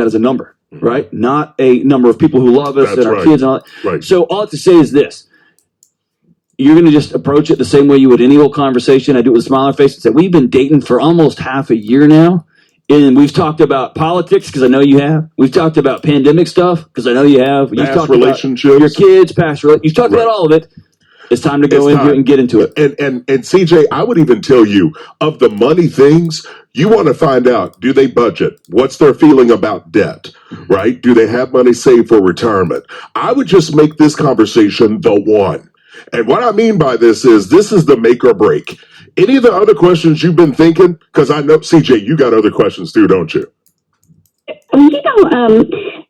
as a number, right? Not a number of people who love us That's and our right. kids. And all that. Right. So all I have to say is this. You're going to just approach it the same way you would any old conversation. I do it with a smile on my face and say, we've been dating for almost half a year now. And we've talked about politics, because I know you have. We've talked about pandemic stuff, because I know you have. You've Past talked relationships. about your kids, past relationships. You've talked about all of it. It's time to go in here and get into it. And CJ, I would even tell you, of the money things, you want to find out, do they budget? What's their feeling about debt, right? Do they have money saved for retirement? I would just make this conversation the one. And what I mean by this is the make or break. Any of the other questions you've been thinking? Because I know, CJ, you got other questions too, don't you?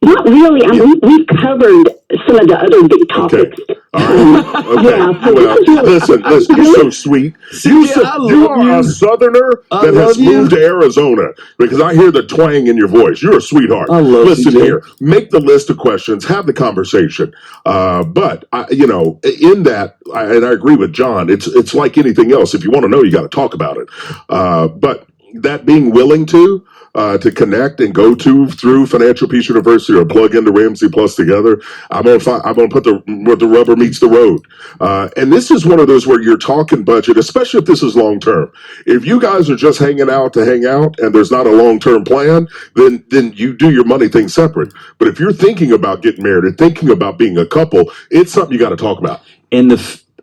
Not really. We've covered some of the other big topics. Okay. All right. Okay. Yeah, so well, listen, you're so sweet. You are a Southerner that has moved to Arizona, because I hear the twang in your voice. You're a sweetheart. Listen here. Make the list of questions. Have the conversation. But in that, and I agree with John. It's like anything else. If you want to know, you got to talk about it. But that being willing to connect and go through Financial Peace University or plug into Ramsey Plus together, I'm gonna put where the rubber meets the road. And this is one of those where you're talking budget, especially if this is long term. If you guys are just hanging out to hang out and there's not a long term plan, then you do your money thing separate. But if you're thinking about getting married and thinking about being a couple, it's something you got to talk about. And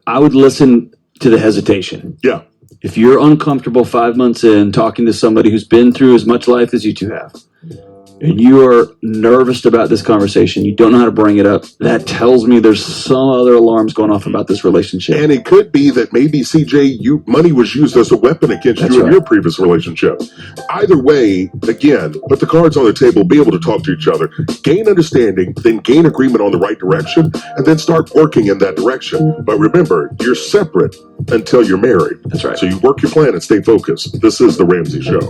I would listen to the hesitation. Yeah. If you're uncomfortable 5 months in talking to somebody who's been through as much life as you two have, and you are nervous about this conversation, you don't know how to bring it up, that tells me there's some other alarms going off about this relationship. And it could be that maybe, CJ, money was used as a weapon against you in your previous relationship. Either way, again, put the cards on the table, be able to talk to each other, gain understanding, then gain agreement on the right direction, and then start working in that direction. But remember, you're separate until you're married. That's right. So you work your plan and stay focused. This is The Ramsey Show.